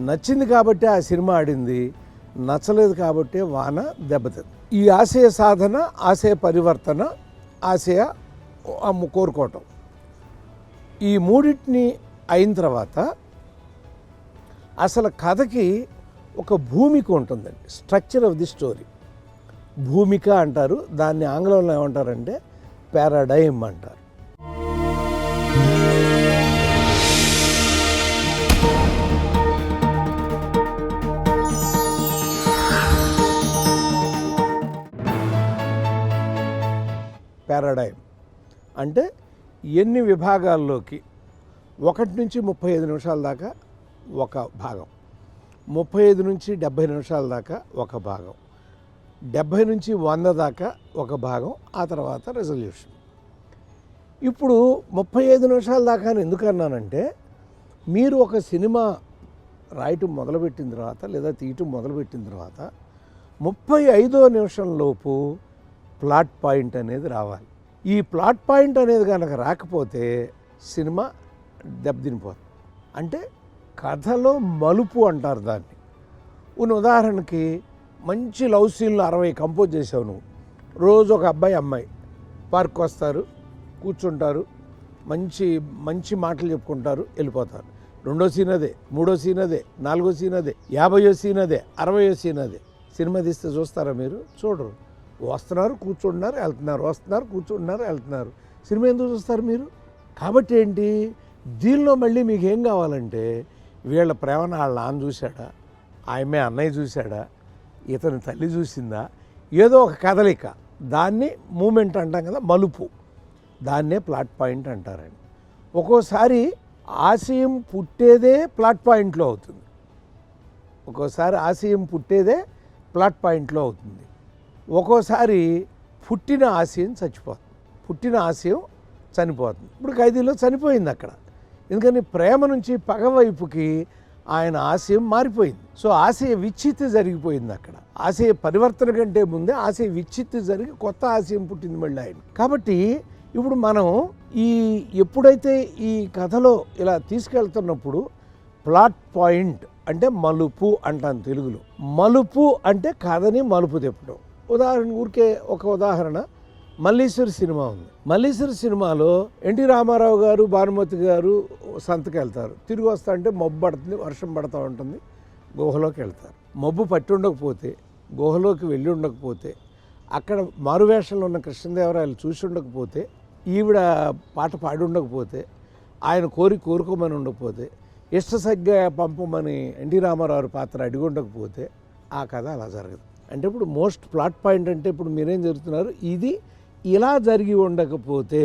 నచ్చింది కాబట్టి ఆ సినిమా ఆడింది, నచ్చలేదు కాబట్టి వాన దెబ్బతింది. ఈ ఆశయ సాధన, ఆశయ పరివర్తన, ఆశయ కోరుకోవటం, ఈ మూడింటిని అయిన తర్వాత అసలు కథకి ఒక భూమిక ఉంటుందండి. స్ట్రక్చర్ ఆఫ్ ది స్టోరీ భూమిక అంటారు. దాన్ని ఆంగ్లంలో ఏమంటారంటే పారాడైమ్ అంటారు. పారాడైమ్ అంటే ఎన్ని విభాగాల్లోకి 1 నుంచి 35 నిమిషాల దాకా ఒక భాగం, 35 నుంచి 70 నిమిషాల దాకా ఒక భాగం, 70 నుంచి 100 దాకా ఒక భాగం, ఆ తర్వాత రెజల్యూషన్. ఇప్పుడు 35 నిమిషాల దాకా అని ఎందుకు అన్నానంటే, మీరు ఒక సినిమా రాయటం మొదలుపెట్టిన తర్వాత లేదా తీయటం మొదలుపెట్టిన తర్వాత 35వ నిమిషంలోపు ప్లాట్ పాయింట్ అనేది రావాలి. ఈ ప్లాట్ పాయింట్ అనేది కనుక రాకపోతే సినిమా దెబ్బతినిపోతుంది. అంటే కథలో మలుపు అంటారు దాన్ని. ఉదాహరణకి మంచి లవ్ సీన్లు 60 కంపోజ్ చేసావు నువ్వు. రోజు ఒక అబ్బాయి అమ్మాయి పార్క్ వస్తారు, కూర్చుంటారు, మంచి మంచి మాటలు చెప్పుకుంటారు, వెళ్ళిపోతారు. 2వ సీన్ అదే, 3వ సీన్ అదే, 4వ సీన్ అదే, 50వ సీన్ అదే, 60వ సీన్ అదే. సినిమా తీస్తే చూస్తారా మీరు? చూడరు. వస్తున్నారు, కూర్చుంటున్నారు, వెళ్తున్నారు, వస్తున్నారు, కూర్చుంటున్నారు, వెళ్తున్నారు. సినిమా ఎందుకు చూస్తారు మీరు? కాబట్టి ఏంటి, దీనిలో మళ్ళీ మీకు ఏం కావాలంటే, వీళ్ళ ప్రేమను వాళ్ళ నాన్న చూశాడా, ఆమె అన్నయ్య చూశాడా, ఇతని తల్లి చూసిందా, ఏదో ఒక కదలిక, దాన్ని మూమెంట్ అంటాం కదా, మలుపు, దాన్నే ప్లాట్ పాయింట్ అంటారండి. ఒక్కోసారి ఆశయం పుట్టేదే ప్లాట్ పాయింట్లో అవుతుంది, ఒక్కోసారి ఆశయం పుట్టేదే ప్లాట్ పాయింట్లో అవుతుంది, ఒక్కోసారి పుట్టిన ఆశయం చచ్చిపోతుంది, పుట్టిన ఆశయం చనిపోతుంది. ఇప్పుడు ఖైదీలో చనిపోయింది అక్కడ, ఎందుకని ప్రేమ నుంచి పగ వైపుకి ఆయన ఆశయం మారిపోయింది. సో ఆశయ విచ్ఛిత్తి జరిగిపోయింది అక్కడ. ఆశయ పరివర్తన కంటే ముందే ఆశయ విచ్ఛిత్తి జరిగి కొత్త ఆశయం పుట్టింది మళ్ళీ ఆయన. కాబట్టి ఇప్పుడు మనం ఎప్పుడైతే ఈ కథలో ఇలా తీసుకెళ్తున్నప్పుడు ప్లాట్ పాయింట్ అంటే మలుపు అంటాను తెలుగులో. మలుపు అంటే కథని మలుపు తిప్పడం. ఉదాహరణ, ఊరికే ఒక ఉదాహరణ, మల్లీశ్వరి సినిమా ఉంది. మల్లీశ్వరి సినిమాలో ఎన్టీ రామారావు గారు, భానుమతి గారు సంతకి వెళ్తారు. తిరిగి వస్తా అంటే మబ్బు పడుతుంది, వర్షం పడుతూ ఉంటుంది, గుహలోకి వెళ్తారు. మబ్బు పట్టి ఉండకపోతే, గుహలోకి వెళ్ళి ఉండకపోతే, అక్కడ మారువేషంలో ఉన్న కృష్ణదేవరాయలు చూసి ఉండకపోతే, ఈవిడ పాట పాడి ఉండకపోతే, ఆయన కోరుకోమని ఉండకపోతే, ఇష్టసగ్గా పంపమని ఎన్టీ రామారావు పాత్ర అడిగి ఉండకపోతే ఆ కథ అలా జరగదు. అంటే ఇప్పుడు మోస్ట్ ప్లాట్ పాయింట్ అంటే ఇప్పుడు మీరేం జరుగుతున్నారు, ఇది ఇలా జరిగి ఉండకపోతే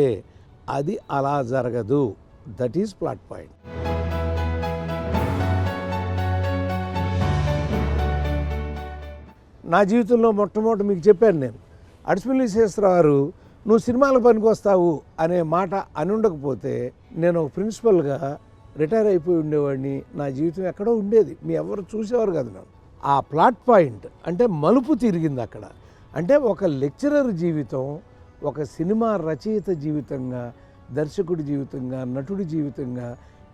అది అలా జరగదు, దట్ ఈజ్ ప్లాట్ పాయింట్. నా జీవితంలో మొట్టమొదటి మీకు చెప్పాను నేను, అడిసిమిల్లి శేషరావు గారు నువ్వు సినిమాలకు పనికి వస్తావు అనే మాట అని ఉండకపోతే నేను ఒక ప్రిన్సిపల్గా రిటైర్ అయిపోయి ఉండేవాడిని, నా జీవితం ఎక్కడో ఉండేది, మీ ఎవరు చూసేవారు కదా నన్ను. ఆ ప్లాట్ పాయింట్ అంటే మలుపు తిరిగింది అక్కడ. అంటే ఒక లెక్చరర్ జీవితం ఒక సినిమా రచయిత జీవితంగా, దర్శకుడి జీవితంగా, నటుడి జీవితంగా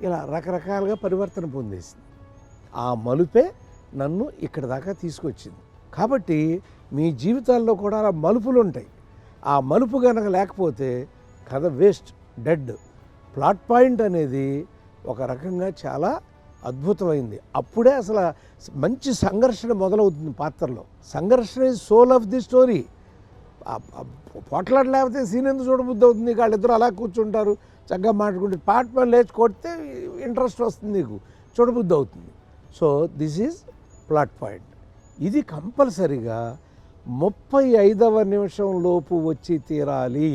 ఇలా రకరకాలుగా పరివర్తన పొందేసింది. ఆ మలుపే నన్ను ఇక్కడ దాకా తీసుకొచ్చింది. కాబట్టి మీ జీవితాల్లో కూడా అలా మలుపులు ఉంటాయి. ఆ మలుపు కనుక లేకపోతే కథ వేస్ట్, డెడ్. ప్లాట్ పాయింట్ అనేది ఒక రకంగా చాలా అద్భుతమైంది. అప్పుడే అసలు మంచి సంఘర్షణ మొదలవుతుంది పాత్రలో. సంఘర్షణ is soul of the story. పోట్లాట లేకపోతే సీన్ ఎందుకు చూడబుద్ధి అవుతుంది? వాళ్ళిద్దరూ అలా కూర్చుంటారు, చక్కగా మాట్లాడుకుంటే, పాట పని లేచి కొడితే ఇంట్రెస్ట్ వస్తుంది, నీకు చూడబుద్ధి అవుతుంది. So this is plot point. ఇది కంపల్సరీగా 35వ నిమిషంలోపు వచ్చి తీరాలి.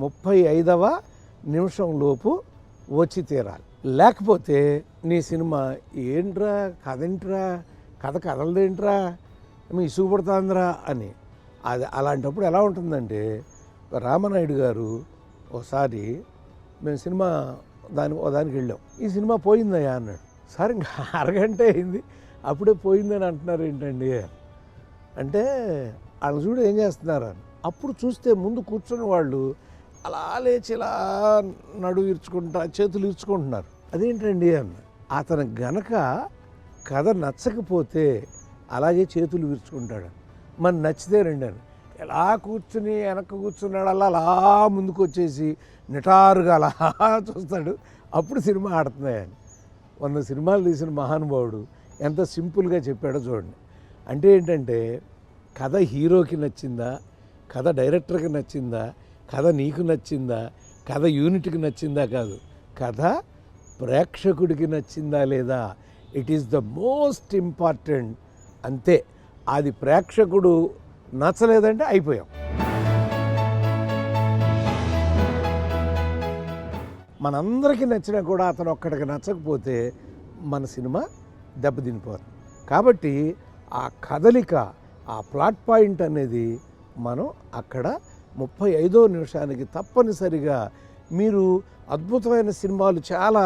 35వ నిమిషంలోపు వచ్చి తీరాలి. లేకపోతే నీ సినిమా ఏంట్రా, కథ కదలదేంట్రా, మీ ఇసుగుపడుతుందిరా అని. అది అలాంటప్పుడు ఎలా ఉంటుందంటే, రామనాయుడు గారు ఒకసారి మేము సినిమా దానికి వెళ్ళాం, ఈ సినిమా పోయిందయ్యా అన్నాడు. సార్ ఇంకా అరగంట అయింది, అప్పుడే పోయిందని అంటున్నారు ఏంటండి అంటే, వాళ్ళు చూడు ఏం చేస్తున్నారు అని. అప్పుడు చూస్తే ముందు కూర్చున్న వాళ్ళు అలా లేచి ఇలా నడువు ఇర్చుకుంటా, చేతులు ఇర్చుకుంటున్నారు. అదేంటండి అన్న. అతను గనక కథ నచ్చకపోతే అలాగే చేతులు విరుచుకుంటాడు. మరి నచ్చితే రండి అని ఎలా కూర్చుని వెనక్కి కూర్చున్నాడు, అలా ముందుకు వచ్చేసి నిటారుగా అలా చూస్తాడు. అప్పుడు సినిమా ఆడుతున్నాయని 100 సినిమాలు తీసిన మహానుభావుడు ఎంత సింపుల్గా చెప్పాడో చూడండి. అంటే ఏంటంటే కథ హీరోకి నచ్చిందా, కథ డైరెక్టర్కి నచ్చిందా, కథ నీకు నచ్చిందా, కథ యూనిట్కి నచ్చిందా కాదు, కథ ప్రేక్షకుడికి నచ్చిందా లేదా, it is the most important. అంతే, అది ప్రేక్షకుడు నచ్చలేదంటే అయిపోయాం. మనందరికీ నచ్చినా కూడా అతను ఒక్కడికి నచ్చకపోతే మన సినిమా దెబ్బతినిపోతుంది. కాబట్టి ఆ కదలిక, ఆ ప్లాట్ పాయింట్ అనేది మనం అక్కడ 35వ నిమిషానికి తప్పనిసరిగా మీరు అద్భుతమైన సినిమాలు చాలా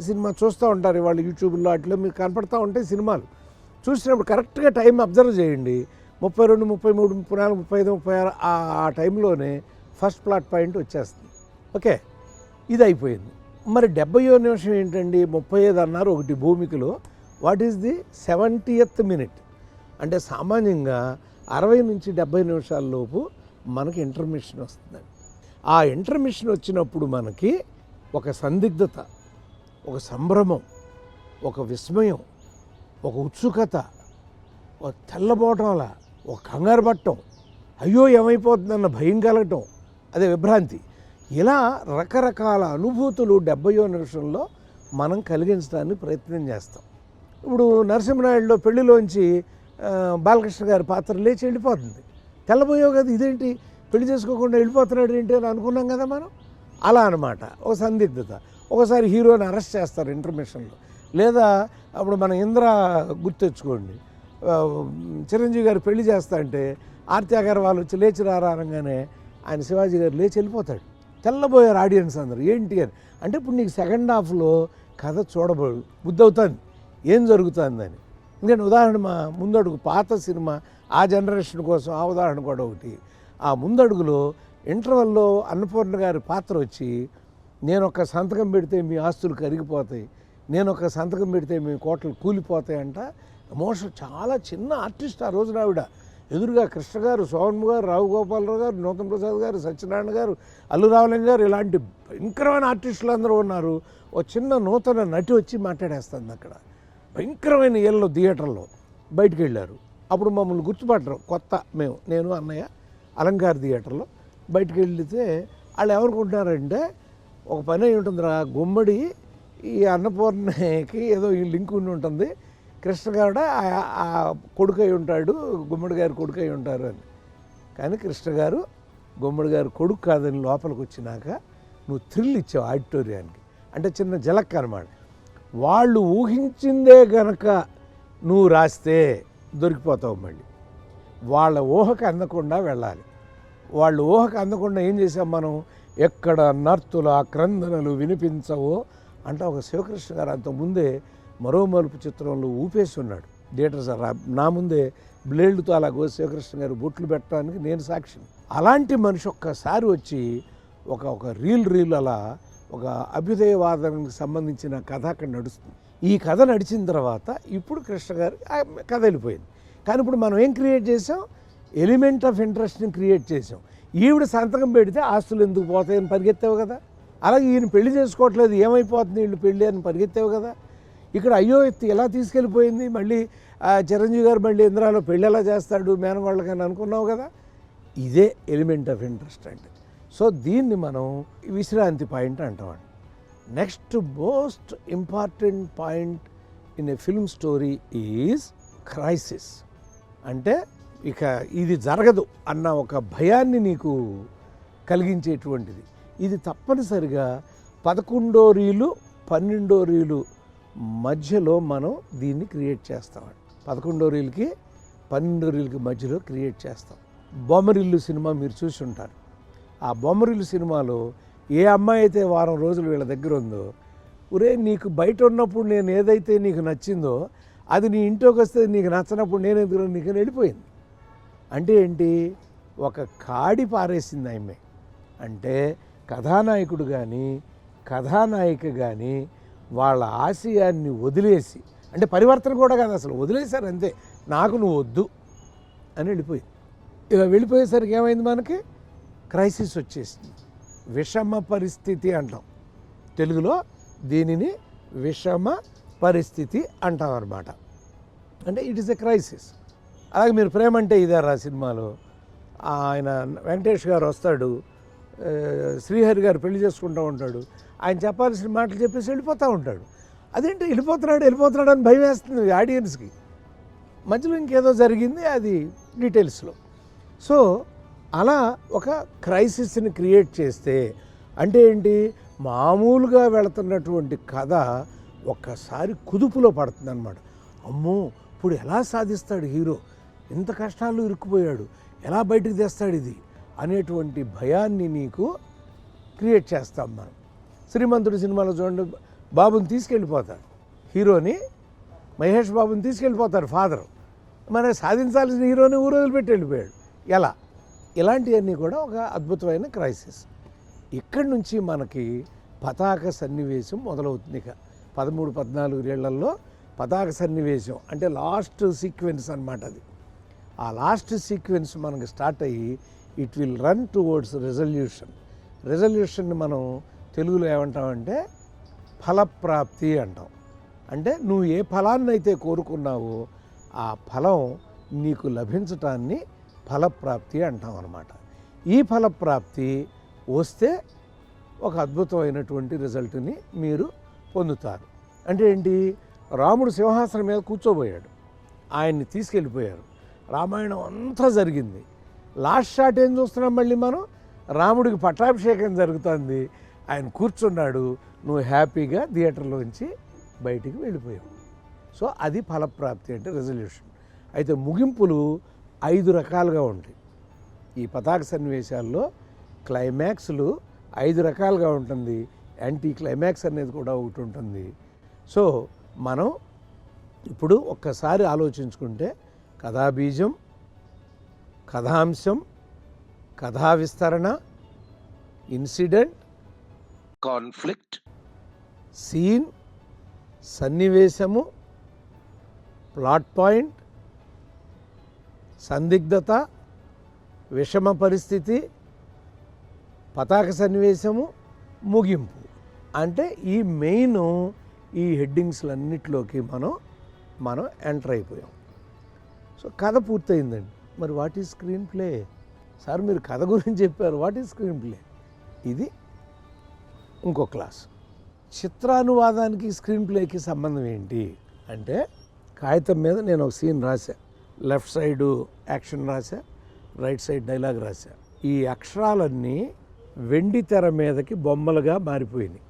సినిమా చూస్తూ ఉంటారు. ఇవాళ యూట్యూబ్లో అట్లా మీకు కనపడతా ఉంటాయి. సినిమాలు చూసినప్పుడు కరెక్ట్గా టైం అబ్జర్వ్ చేయండి. 32, 33, 34, 35, 36 ఆ టైంలోనే ఫస్ట్ ప్లాట్ పాయింట్ వచ్చేస్తుంది. ఓకే, ఇది అయిపోయింది. మరి 70వ నిమిషం ఏంటండి? 35 అన్నారు ఒకటి భూమికలో. What is the 70th minute? అంటే సామాన్యంగా 60 నుంచి 70 నిమిషాల లోపు మనకి ఇంటర్మిషన్ వస్తుందండి. ఆ ఇంటర్మిషన్ వచ్చినప్పుడు మనకి ఒక సందిగ్ధత, ఒక సంభ్రమం, ఒక విస్మయం, ఒక ఉత్సుకత, ఒక తెల్లబోవటంలా, ఒక కంగారు పట్టడం, అయ్యో ఏమైపోతుందన్న భయం కలగటం, అదే విభ్రాంతి, ఇలా రకరకాల అనుభూతులు 70వ నిమిషంలో మనం కలిగించడానికి ప్రయత్నం చేస్తాం. ఇప్పుడు నరసింహనాయుడులో పెళ్లిలోంచి బాలకృష్ణ గారి పాత్ర లేచి వెళ్ళిపోతుంది. తెల్లబోయావు కదా, ఇదేంటి పెళ్లి చేసుకోకుండా వెళ్ళిపోతున్నాడు ఏంటి అని అనుకున్నాం కదా మనం. అలా అనమాట, ఒక సందిగ్ధత. ఒకసారి హీరోని అరెస్ట్ చేస్తారు ఇంటర్మిషన్లో. లేదా అప్పుడు మన ఇంద్ర గుర్తెచ్చుకోండి, చిరంజీవి గారు పెళ్లి చేస్తా అంటే ఆర్తి అగర్వాల్ వచ్చి లేచి రారా అనగానే ఆయన శివాజీ గారు లేచి వెళ్ళిపోతాడు. తెల్లబోయారు ఆడియన్స్ అందరూ, ఏంటి అని. అంటే ఇప్పుడు నీకు సెకండ్ హాఫ్లో కథ బుద్ధి అవుతుంది ఏం జరుగుతుందని. ఎందుకంటే ఉదాహరణ, మా ముందడుగు పాత సినిమా ఆ జనరేషన్ కోసం ఆ ఉదాహరణ కూడా ఒకటి. ఆ ముందడుగులో ఇంటర్వెల్లో అన్నపూర్ణ గారి పాత్ర వచ్చి, నేను ఒక సంతకం పెడితే మీ ఆస్తులు కరిగిపోతాయి, నేను ఒక సంతకం పెడితే మీ కోటలు కూలిపోతాయి అంట. ఎమోషన్, చాలా చిన్న ఆర్టిస్ట్ ఆ రోజున ఆవిడ. ఎదురుగా కృష్ణ గారు, సోహన్ గారు, రావు గోపాలరావు గారు, నూతన్ ప్రసాద్ గారు, సత్యనారాయణ గారు, అల్లు రామలింగ గారు, ఇలాంటి భయంకరమైన ఆర్టిస్టులు అందరూ ఉన్నారు. ఒక చిన్న నూతన నటి వచ్చి మాట్లాడేస్తుంది అక్కడ. భయంకరమైన ఏళ్ళలో థియేటర్లో బయటికి వెళ్ళారు. అప్పుడు మమ్మల్ని గుర్తుపట్టరు, కొత్త నేను అన్నయ్య అలంకార్ థియేటర్లో బయటికి వెళితే వాళ్ళు ఏమనుకుంటున్నారంటే, ఒక పని అయి ఉంటుందిరా, గుమ్మడి ఈ అన్నపూర్ణకి ఏదో ఈ లింక్ ఉండి ఉంటుంది, కృష్ణ గారు ఆ కొడుకు అయి ఉంటాడు, గుమ్మడి గారు కొడుకు అయి ఉంటారు అని. కానీ కృష్ణ గారు గుమ్మడి గారు కొడుకు కాదని లోపలికి వచ్చినాక నువ్వు థ్రిల్ ఇచ్చావు ఆడిటోరియానికి. అంటే చిన్న జలక్ అనమాట. వాళ్ళు ఊహించిందే గనక నువ్వు రాస్తే దొరికిపోతావు. మళ్ళీ వాళ్ళ ఊహకు అందకుండా వెళ్ళాలి. వాళ్ళు ఊహకు అందకుండా ఏం చేసాం మనం, ఎక్కడ నర్తుల క్రందనలు వినిపించవో అంటే ఒక శివకృష్ణ గారు అంతకుముందే మరో మలుపు చిత్రంలో ఊపేసి ఉన్నాడు థియేటర్ సార్. నా ముందే బ్లేడ్లతో అలా శివకృష్ణ గారు బొట్లు పెట్టడానికి నేను సాక్షిని. అలాంటి మనిషి ఒక్కసారి వచ్చి ఒక రీల్ అలా ఒక అభ్యుదయవాదానికి సంబంధించిన కథ అక్కడ నడుస్తుంది. ఈ కథ నడిచిన తర్వాత ఇప్పుడు కృష్ణ గారు కథ వెళ్ళిపోయింది. కానీ ఇప్పుడు మనం ఏం క్రియేట్ చేసాం, ఎలిమెంట్ ఆఫ్ ఇంట్రెస్ట్ని క్రియేట్ చేసాం. ఈవిడ సంతకం పెడితే ఆస్తులు ఎందుకు పోతాయని పరిగెత్తావు కదా, అలాగే ఈయన పెళ్లి చేసుకోవట్లేదు ఏమైపోతుంది వీళ్ళు పెళ్ళి అని పరిగెత్తావు కదా. ఇక్కడ అయ్యో ఎలా తీసుకెళ్ళిపోయింది, మళ్ళీ చిరంజీవి గారు మళ్ళీ ఇంద్రాలో పెళ్ళి ఎలా చేస్తాడు మేనవాళ్ళకని అనుకున్నావు కదా. ఇదే ఎలిమెంట్ ఆఫ్ ఇంట్రెస్ట్ అంటే. సో దీన్ని మనం విశ్రాంతి పాయింట్ అంటామండి. Next most important point in a film story is crisis. అంటే ఇక ఇది జరగదు అన్న ఒక భయాన్ని నీకు కలిగించేటువంటిది. ఇది తప్పనిసరిగా 11వ రీలు 12వ రీలు మధ్యలో మనం దీన్ని క్రియేట్ చేస్తామండి. 11వ రీల్కి 12వ రీల్కి మధ్యలో క్రియేట్ చేస్తాం. బొమ్మరిల్లు సినిమా మీరు చూసి ఉంటారు. ఆ బొమ్మరిల్లు సినిమాలో ఏ అమ్మాయి అయితే వారం రోజులు వీళ్ళ దగ్గర ఉందో, ఒరే నీకు బయట ఉన్నప్పుడు నేను ఏదైతే నీకు నచ్చిందో అది నీ ఇంట్లోకి వస్తే నీకు నచ్చనప్పుడు నేను ఎదురు నీకు వెళ్ళిపోయింది. అంటే ఏంటి, ఒక కాడి పారేసింది ఆమె. అంటే కథానాయకుడు కానీ కథానాయిక కానీ వాళ్ళ ఆశయాన్ని వదిలేసి అంటే పరివర్తన కూడా కాదు, అసలు వదిలేశారు అంతే, నాకు నువ్వు వద్దు అని వెళ్ళిపోయింది. ఇలా వెళ్ళిపోయేసరికి ఏమైంది, మనకి క్రైసిస్ వచ్చేసింది. విషమ పరిస్థితి అంటాం తెలుగులో, దీనిని విషమ పరిస్థితి అంటాం అన్నమాట. అంటే ఇట్ ఈస్ ఎ క్రైసిస్. అలాగే మీరు ప్రేమ అంటే ఇదారా సినిమాలో ఆయన వెంకటేష్ గారు వస్తాడు, శ్రీహరి గారు పెళ్లి చేసుకుంటూ ఉంటాడు, ఆయన చెప్పాల్సిన మాటలు చెప్పేసి వెళ్ళిపోతూ ఉంటాడు. అదేంటి వెళ్ళిపోతున్నాడు అని భయం వేస్తుంది ఆడియన్స్కి. మధ్యలో ఇంకేదో జరిగింది, అది డీటెయిల్స్లో. సో అలా ఒక క్రైసిస్ని క్రియేట్ చేస్తే అంటే ఏంటి, మామూలుగా వెళుతున్నటువంటి కథ ఒక్కసారి కుదుపులో పడుతుంది అన్నమాట. అమ్మో ఇప్పుడు ఎలా సాధిస్తాడు హీరో, ఇంత కష్టాలు ఇరుక్కుపోయాడు, ఎలా బయటకు తెస్తాడు ఇది అనేటువంటి భయాన్ని నీకు క్రియేట్ చేస్తాం మనం. శ్రీమంతుడు సినిమాలో చూడండి, బాబుని తీసుకెళ్ళిపోతారు, హీరోని మహేష్ బాబుని తీసుకెళ్ళిపోతారు ఫాదర్, మరి సాధించాల్సిన హీరోని ఊరు వదిలిపెట్టి వెళ్ళిపోయాడు. ఎలా? ఇలాంటివన్నీ కూడా ఒక అద్భుతమైన క్రైసిస్. ఇక్కడి నుంచి మనకి పతాక సన్నివేశం మొదలవుతుంది. ఇక 13-14 ఏళ్లలో పతాక సన్నివేశం అంటే లాస్ట్ సీక్వెన్స్ అన్నమాట. అది ఆ లాస్ట్ సీక్వెన్స్ మనకి స్టార్ట్ అయ్యి ఇట్ విల్ రన్ టువర్డ్స్ రెజల్యూషన్ని మనం తెలుగులో ఏమంటామంటే ఫలప్రాప్తి అంటాం. అంటే నువ్వు ఏ ఫలాన్ని అయితే కోరుకున్నావో ఆ ఫలం నీకు లభించటాన్ని ఫలప్రాప్తి అంటాం అన్నమాట. ఈ ఫలప్రాప్తి వస్తే ఒక అద్భుతమైనటువంటి రిజల్ట్ని మీరు పొందుతారు. అంటే ఏంటి, రాముడు సింహాసనం మీద కూర్చోబోయాడు, ఆయన్ని తీసుకెళ్ళిపోయారు, రామాయణం అంతా జరిగింది. లాస్ట్ షాట్ ఏం చూస్తున్నాం, మళ్ళీ మనం రాముడికి పట్టాభిషేకం జరుగుతుంది, ఆయన కూర్చున్నాడు, నువ్వు హ్యాపీగా థియేటర్లోంచి బయటికి వెళ్ళిపోయావు. సో అది ఫలప్రాప్తి అంటే రెజల్యూషన్. అయితే ముగింపులు 5 రకాలుగా ఉంటాయి. ఈ పతాక సన్నివేశాల్లో క్లైమాక్స్లు 5 రకాలుగా ఉంటుంది, యాంటీ క్లైమాక్స్ అనేది కూడా ఒకటి ఉంటుంది. సో మనం ఇప్పుడు ఒక్కసారి ఆలోచించుకుంటే కథాబీజం, కథాంశం, కథా విస్తరణ, ఇన్సిడెంట్, కాన్ఫ్లిక్ట్, సీన్, సన్నివేశము, ప్లాట్ పాయింట్, సందిగ్ధత, విషమ పరిస్థితి, పతాక సన్నివేశము, ముగింపు. అంటే ఈ మెయిన్ ఈ హెడ్డింగ్స్లన్నిటిలోకి మనం ఎంటర్ అయిపోయాం. సో కథ పూర్తయిందండి. మరి what is screen play? Sir మీరు కథ గురించి చెప్పారు, వాట్ ఈజ్ స్క్రీన్ ప్లే? ఇది ఇంకో క్లాస్. చిత్రానువాదానికి స్క్రీన్ ప్లేకి సంబంధం ఏంటి అంటే, కాగితం మీద నేను ఒక సీన్ రాశా, లెఫ్ట్ సైడు యాక్షన్ రాశా, రైట్ సైడ్ డైలాగ్ రాశా. ఈ అక్షరాలన్నీ వెండి తెర మీదకి బొమ్మలుగా మారిపోయినాయి.